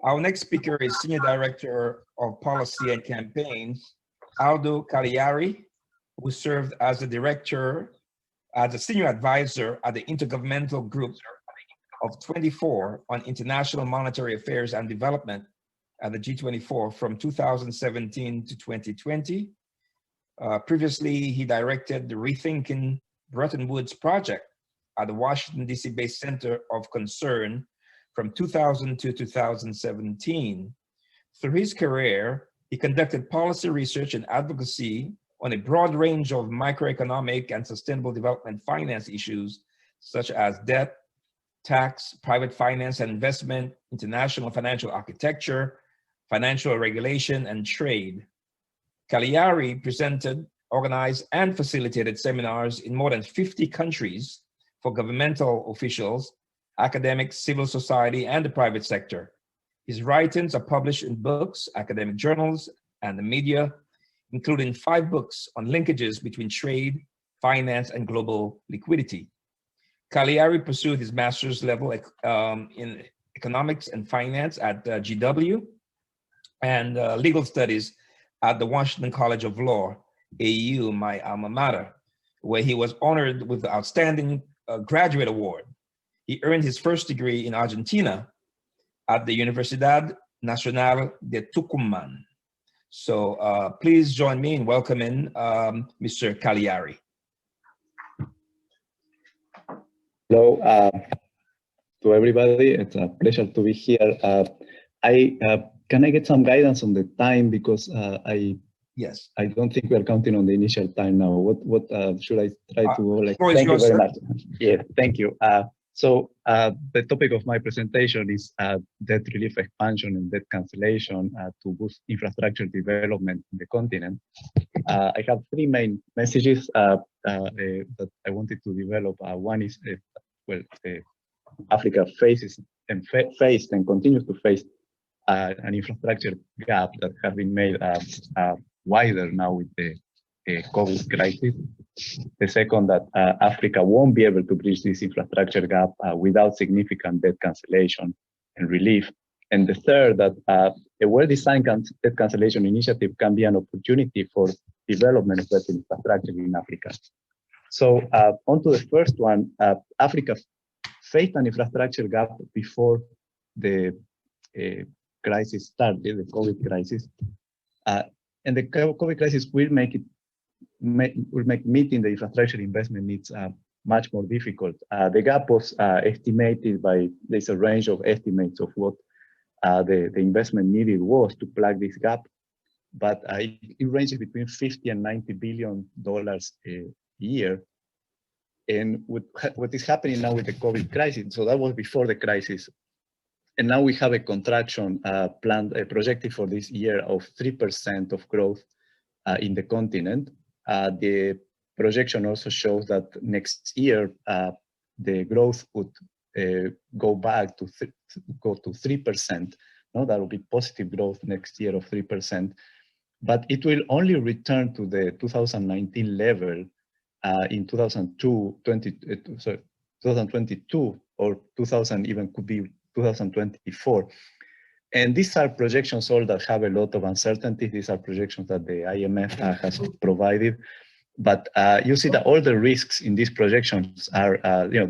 Our next speaker is Senior Director of Policy and Campaigns, Aldo Caliari, who served as a Senior Advisor at the Intergovernmental Group of 24 on International Monetary Affairs and Development at the G24 from 2017 to 2020. Previously, he directed the Rethinking Bretton Woods project at the Washington, D.C.-based Center of Concern from 2000 to 2017. Through his career, he conducted policy research and advocacy on a broad range of microeconomic and sustainable development finance issues, such as debt, tax, private finance and investment, international financial architecture, financial regulation, and trade. Caliari presented, organized, and facilitated seminars in more than 50 countries for governmental officials, academics, civil society, and the private sector. His writings are published in books, academic journals, and the media, including 5 books on linkages between trade, finance, and global liquidity. Caliari pursued his master's level in economics and finance at GW and legal studies at the Washington College of Law, AU, my alma mater, where he was honored with the Outstanding Graduate Award. He earned his first degree in Argentina at the Universidad Nacional de Tucumán. So please join me in welcoming Mr. Caliari. Hello to everybody. It's a pleasure to be here. Can I get some guidance on the time, because yes, I don't think we are counting on the initial time now. What should I try to go? Like, thank you very much. Yeah, thank you. So the topic of my presentation is debt relief expansion and debt cancellation to boost infrastructure development in the continent. I have 3 main messages that I wanted to develop. One is, Africa faced and continues to face an infrastructure gap that has been made wider now with the COVID crisis. The second, that Africa won't be able to bridge this infrastructure gap without significant debt cancellation and relief. And the third, that a well-designed debt cancellation initiative can be an opportunity for development of that infrastructure in Africa. So on to the first one, Africa faced an infrastructure gap before the crisis started, the COVID crisis. And the COVID crisis will make meeting the infrastructure investment needs much more difficult. The gap was estimated by, there's a range of estimates of what the investment needed was to plug this gap, but it ranges between $50 and $90 billion a year. And what is happening now with the COVID crisis, so that was before the crisis, and now we have a contraction projected for this year of 3% of growth in the continent. The projection also shows that next year the growth would go back to 3%. No, that will be positive growth next year of 3%, but it will only return to the 2019 level in 2022 or 2000, even could be 2024. And these are projections all that have a lot of uncertainty. These are projections that the IMF has provided. But you see that all the risks in these projections are, they are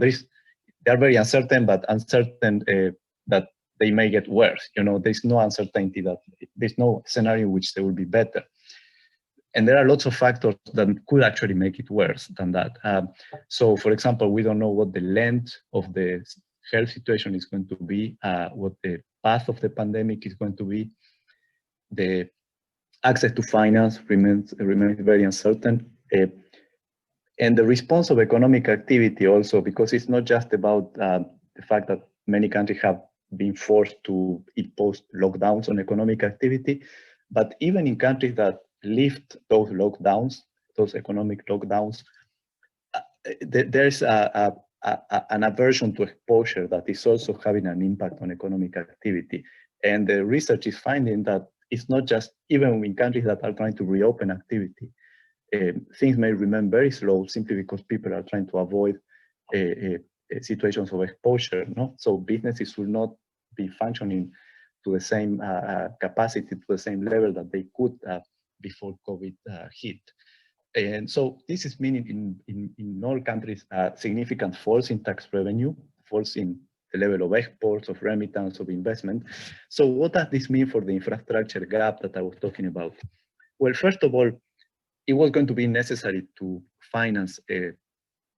very uncertain, but uncertain that they may get worse. There's no uncertainty that there's no scenario in which they will be better. And there are lots of factors that could actually make it worse than that. So for example, we don't know what the length of the health situation is going to be, what the path of the pandemic is going to be. The access to finance remains very uncertain. And the response of economic activity also, because it's not just about the fact that many countries have been forced to impose lockdowns on economic activity, but even in countries that lift those lockdowns, those economic lockdowns, there's an aversion to exposure that is also having an impact on economic activity. And the research is finding that it's not just, even in countries that are trying to reopen activity, things may remain very slow simply because people are trying to avoid situations of exposure. No? So businesses will not be functioning to the same capacity, to the same level that they could before COVID hit. And so this is meaning in all countries significant falls in tax revenue, falls in the level of exports, of remittance, of investment. So what does this mean for the infrastructure gap that I was talking about? Well, first of all, it was going to be necessary to finance a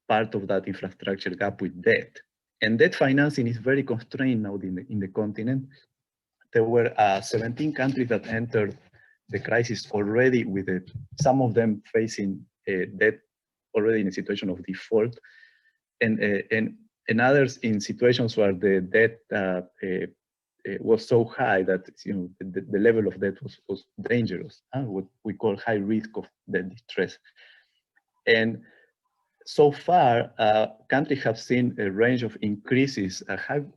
part of that infrastructure gap with debt. And debt financing is very constrained now in the continent. There were 17 countries that entered the crisis already with some of them facing debt already in a situation of default, and others in situations where the debt was so high that the level of debt was dangerous, what we call high risk of debt distress. And so far, countries have seen a range of increases,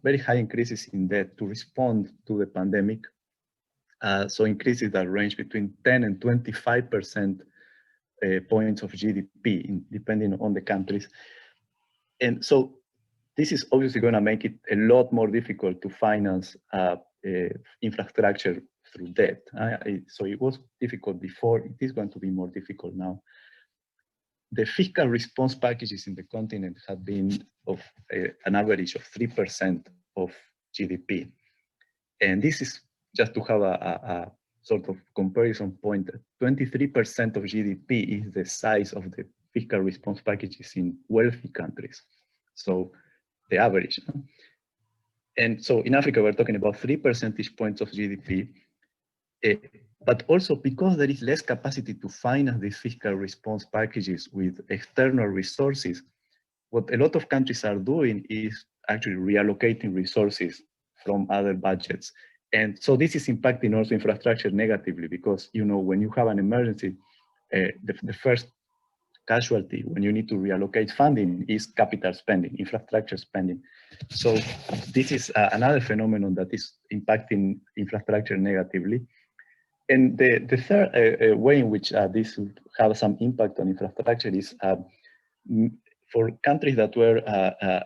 very high increases in debt to respond to the pandemic. So increases that range between 10 and 25% points of GDP, depending on the countries. And so this is obviously going to make it a lot more difficult to finance infrastructure through debt. So it was difficult before, it is going to be more difficult now. The fiscal response packages in the continent have been of an average of 3% of GDP. And this is just to have a sort of comparison point. 23% of GDP is the size of the fiscal response packages in wealthy countries. So the average. And so in Africa, we're talking about 3 percentage points of GDP. But also because there is less capacity to finance these fiscal response packages with external resources, what a lot of countries are doing is actually reallocating resources from other budgets. And so this is impacting also infrastructure negatively because, when you have an emergency, the first casualty when you need to reallocate funding is capital spending, infrastructure spending. So this is another phenomenon that is impacting infrastructure negatively. And the third way in which this will have some impact on infrastructure is for countries that were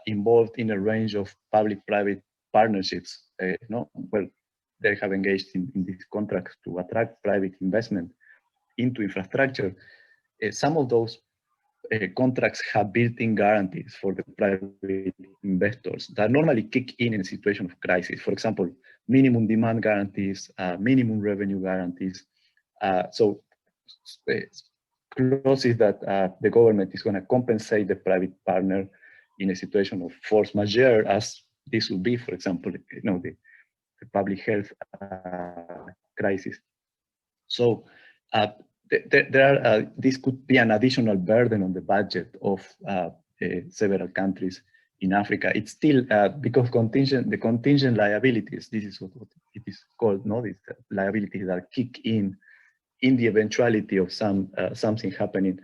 involved in a range of public-private partnerships, well, they have engaged in these contracts to attract private investment into infrastructure. Some of those contracts have built-in guarantees for the private investors that normally kick in a situation of crisis. For example, minimum demand guarantees, minimum revenue guarantees. So clauses that the government is going to compensate the private partner in a situation of force majeure, as this would be, for example, the public health crisis. So this could be an additional burden on the budget of several countries in Africa. It's still because the contingent liabilities. This is what it is called. These liabilities that kick in the eventuality of something happening.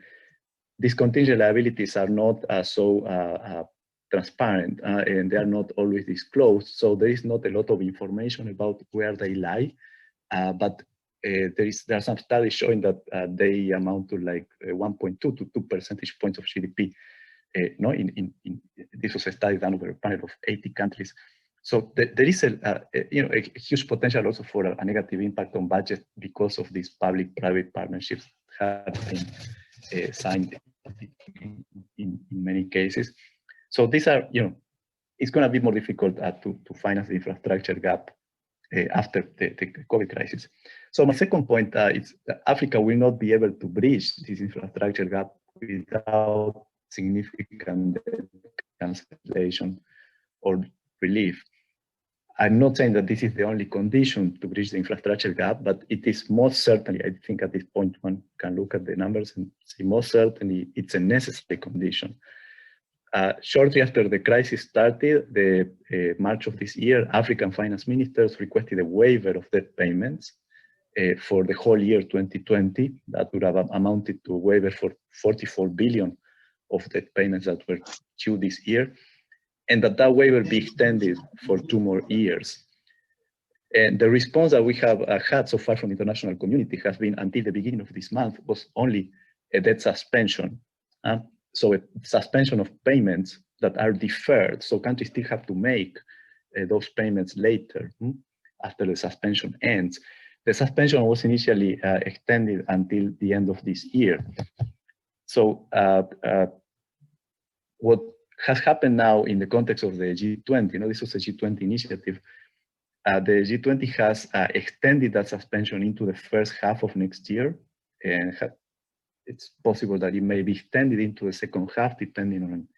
These contingent liabilities are not so transparent, and they are not always disclosed. So there is not a lot of information about where they lie, but there are some studies showing that they amount to like 1.2 to 2 percentage points of GDP. This was a study done over a panel of 80 countries. So there is a huge potential also for a negative impact on budget because of these public-private partnerships have been signed in many cases. So these are, it's going to be more difficult to finance the infrastructure gap after the COVID crisis. So my second point is that Africa will not be able to bridge this infrastructure gap without significant cancellation or relief. I'm not saying that this is the only condition to bridge the infrastructure gap, but it is most certainly, I think at this point, one can look at the numbers and say most certainly it's a necessary condition. Shortly after the crisis started, the March of this year, African finance ministers requested a waiver of debt payments for the whole year 2020. That would have amounted to a waiver for 44 billion of debt payments that were due this year, and that waiver be extended for 2 more years. And the response that we have had so far from the international community has been, until the beginning of this month, was only a debt suspension. So a suspension of payments that are deferred. So countries still have to make those payments later after the suspension ends. The suspension was initially extended until the end of this year. So what has happened now in the context of the G20, this was a G20 initiative, the G20 has extended that suspension into the first half of next year, and it's possible that it may be extended into the second half, depending on an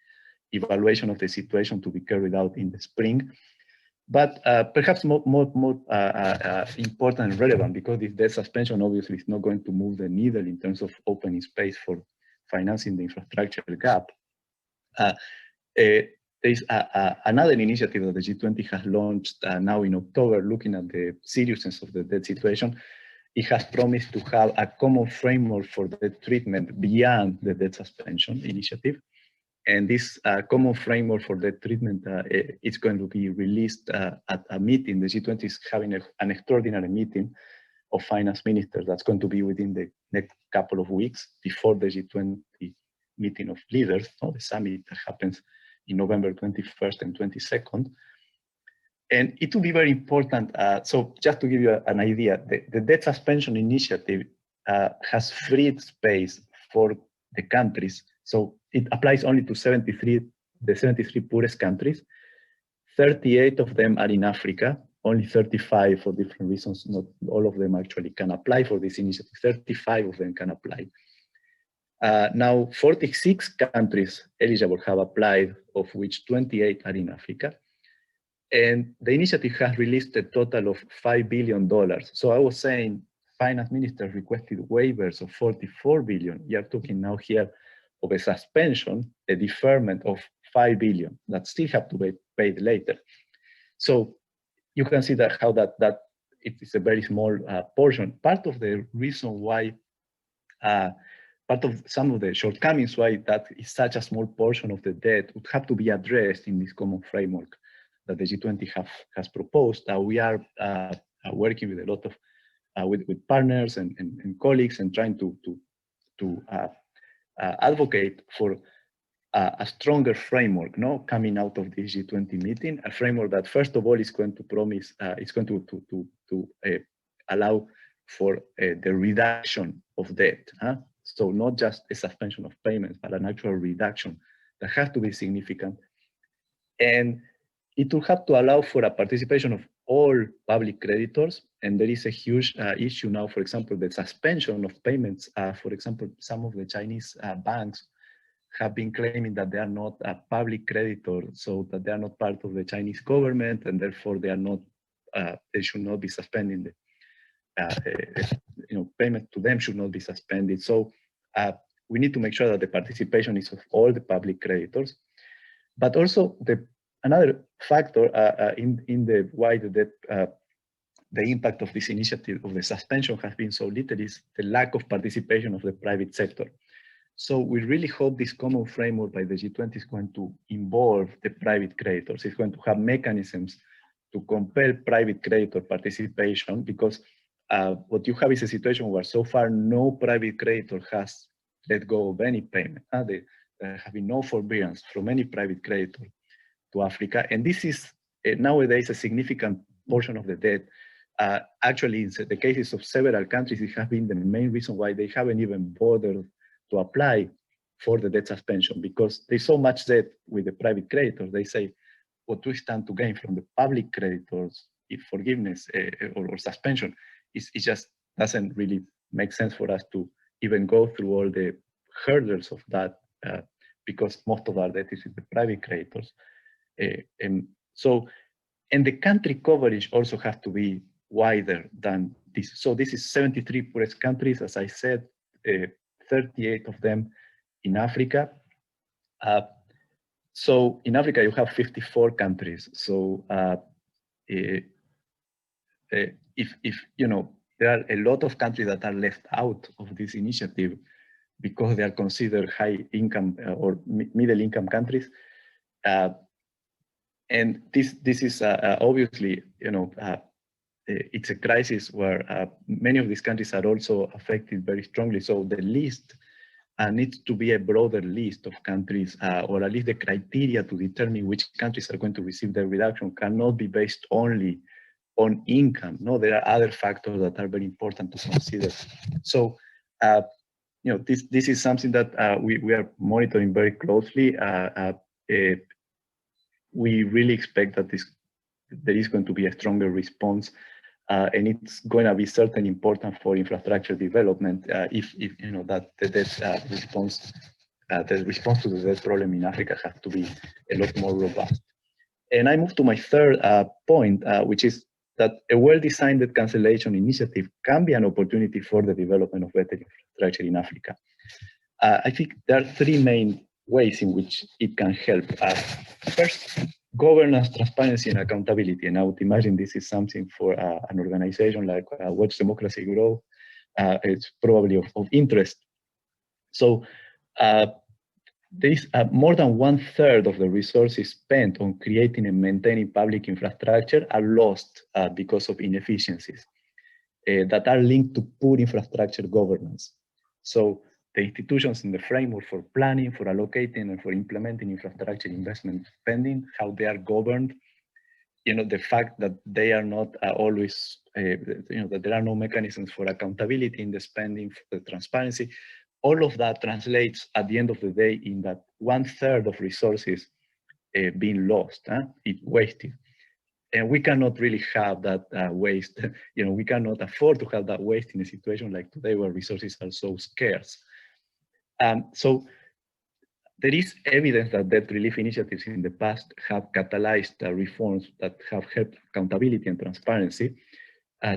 evaluation of the situation to be carried out in the spring. But perhaps more important and relevant, because this debt suspension obviously is not going to move the needle in terms of opening space for financing the infrastructure gap. There is another initiative that the G20 has launched now in October, looking at the seriousness of the debt situation. It has promised to have a common framework for debt treatment beyond the debt suspension initiative. And this common framework for debt treatment is going to be released at a meeting. The G20 is having an extraordinary meeting of finance ministers that's going to be within the next couple of weeks before the G20 meeting of leaders, the summit that happens in November 21st and 22nd. And it will be very important. So just to give you an idea, the debt suspension initiative has freed space for the countries. So it applies only to the 73 poorest countries. 38 of them are in Africa, only 35 for different reasons. Not all of them actually can apply for this initiative. 35 of them can apply. Now, 46 countries eligible have applied, of which 28 are in Africa. And the initiative has released a total of $5 billion. So I was saying finance ministers requested waivers of 44 billion. You are talking now here of a suspension, a deferment of 5 billion that still have to be paid later. So you can see that how that it is a very small portion. Part of the reason why, part of some of the shortcomings why that is such a small portion of the debt would have to be addressed in this common framework that the G20 has proposed. We are working with a lot of with partners and colleagues and trying to advocate for a stronger framework, coming out of this G20 meeting, a framework that first of all is going to promise, it's going to allow for the reduction of debt. So not just a suspension of payments, but an actual reduction that has to be significant. And it will have to allow for a participation of all public creditors. And there is a huge issue now, for example, the suspension of payments. For example, some of the Chinese banks have been claiming that they are not a public creditor, so that they are not part of the Chinese government, and therefore they are not, they should not be suspending the, payment to them should not be suspended. So we need to make sure that the participation is of all the public creditors, but also another factor in the why the impact of this initiative of the suspension has been so little is the lack of participation of the private sector. So we really hope this common framework by the G20 is going to involve the private creditors. It's going to have mechanisms to compel private creditor participation, because what you have is a situation where so far no private creditor has let go of any payment. There have been no forbearance from any private creditor to Africa. And this is nowadays a significant portion of the debt. Actually, in the cases of several countries, it has been the main reason why they haven't even bothered to apply for the debt suspension, because there's so much debt with the private creditors. They say, what we stand to gain from the public creditors, if forgiveness or suspension, it just doesn't really make sense for us to even go through all the hurdles of that, because most of our debt is with the private creditors. And the country coverage also has to be wider than this. So this is 73 poorest countries, as I said, 38 of them in Africa. So in Africa, you have 54 countries. So if there are a lot of countries that are left out of this initiative because they are considered high income or middle income countries. And this is obviously, it's a crisis where many of these countries are also affected very strongly. So the list needs to be a broader list of countries, or at least the criteria to determine which countries are going to receive the reduction cannot be based only on income. No, there are other factors that are very important to consider. So, this is something that we are monitoring very closely. We really expect that there is going to be a stronger response, and it's going to be certainly important for infrastructure development if that the response to the debt problem in Africa has to be a lot more robust. And I move to my third point, which is that a well-designed cancellation initiative can be an opportunity for the development of better infrastructure in Africa. I think there are three main ways in which it can help. First, governance, transparency, and accountability. And I would imagine this is something for an organization like Watch Democracy Grow. It's probably of interest. So there is more than 1/3 of the resources spent on creating and maintaining public infrastructure are lost because of inefficiencies that are linked to poor infrastructure governance. So the institutions in the framework for planning, for allocating, and for implementing infrastructure investment spending, how they are governed, the fact that they are not always, that there are no mechanisms for accountability in the spending, for the transparency, all of that translates at the end of the day in that 1/3 of resources being lost, it's wasted. And we cannot really have that waste. We cannot afford to have that waste in a situation like today where resources are so scarce. So there is evidence that debt relief initiatives in the past have catalyzed reforms that have helped accountability and transparency.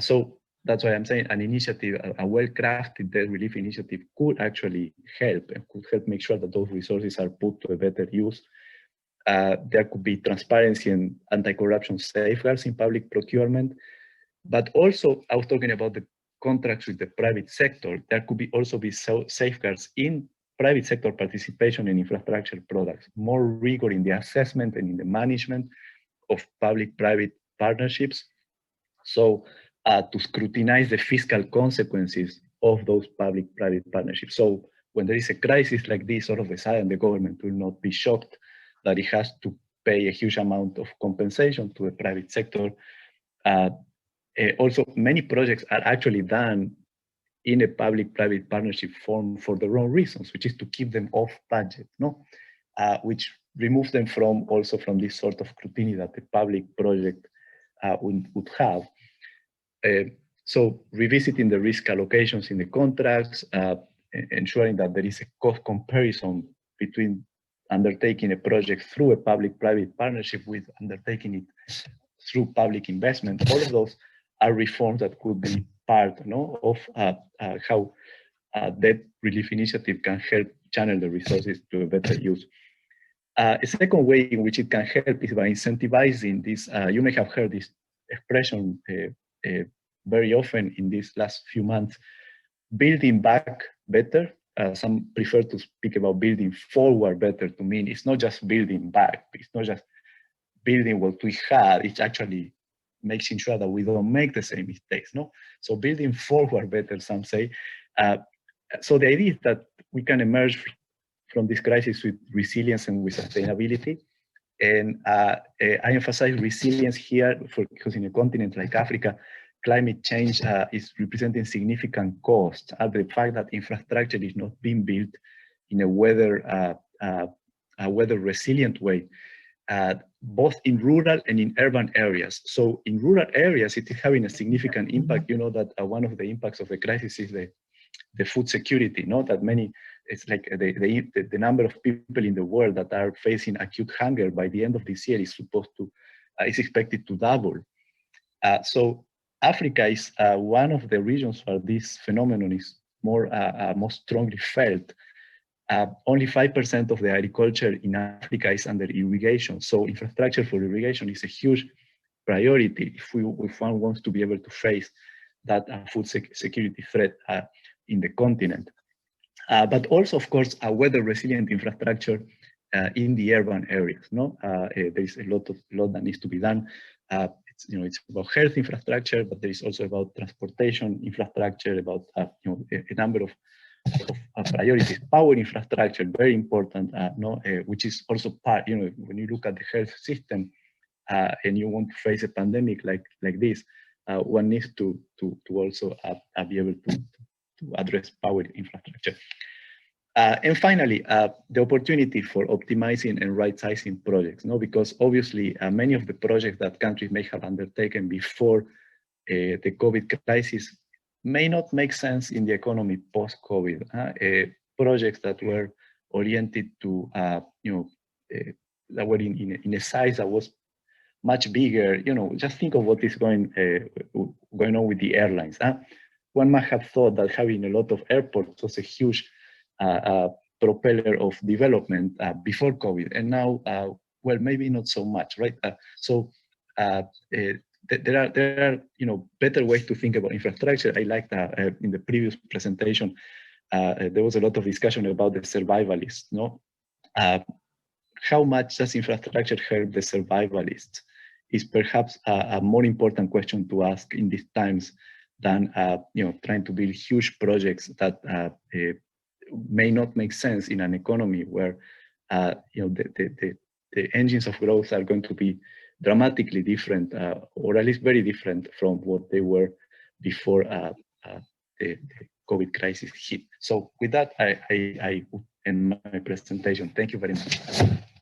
So that's why I'm saying an initiative, a well-crafted debt relief initiative could actually help and could help make sure that those resources are put to a better use. There could be transparency and anti-corruption safeguards in public procurement, but also I was talking about the contracts with the private sector. There could also be safeguards in private sector participation in infrastructure products, more rigor in the assessment and in the management of public-private partnerships. So to scrutinize the fiscal consequences of those public-private partnerships. So when there is a crisis like this, all of a sudden the government will not be shocked that it has to pay a huge amount of compensation to the private sector. Also, many projects are actually done in a public-private partnership form for the wrong reasons, which is to keep them off budget, which removes them from this sort of scrutiny that the public project would have. So revisiting the risk allocations in the contracts, ensuring that there is a cost comparison between undertaking a project through a public-private partnership with undertaking it through public investment. All of those are reforms that could be part of how debt relief initiative can help channel the resources to a better use. A second way in which it can help is by incentivizing this. You may have heard this expression very often in these last few months, building back better. Some prefer to speak about building forward better to mean it's not just building back, it's not just building what we had, it's actually making sure that we don't make the same mistakes, So building forward better, some say. So the idea is that we can emerge from this crisis with resilience and with sustainability. And I emphasize resilience here because in a continent like Africa, climate change is representing significant costs. The fact that infrastructure is not being built in a weather resilient way, both in rural and in urban areas. So in rural areas, it is having a significant impact. You know that one of the impacts of the crisis is the food security. That many, it's like the number of people in the world that are facing acute hunger by the end of this year is expected to double. So Africa is one of the regions where this phenomenon is most strongly felt. Only 5% of the agriculture in Africa is under irrigation. So infrastructure for irrigation is a huge priority if one wants to be able to face that food security threat in the continent. But also, of course, a weather resilient infrastructure in the urban areas. There is a lot that needs to be done. It's about health infrastructure, but there is also about transportation infrastructure, about a number of priorities. Power infrastructure, very important, which is also part, when you look at the health system, and you want to face a pandemic like this, one needs to also be able to address power infrastructure. And finally, the opportunity for optimizing and right-sizing projects, no? Because obviously many of the projects that countries may have undertaken before the COVID crisis may not make sense in the economy post-COVID. Projects that were oriented to, that were in a size that was much bigger. Just think of what is going on with the airlines. One might have thought that having a lot of airports was a huge propeller of development before COVID, and now, well, maybe not so much, right? There are better ways to think about infrastructure. I like that in the previous presentation, there was a lot of discussion about the survivalists. No, how much does infrastructure help the survivalists is perhaps a more important question to ask in these times than trying to build huge projects that may not make sense in an economy where the engines of growth are going to be dramatically different, or at least very different from what they were before the COVID crisis hit. So with that, I end my presentation. Thank you very much.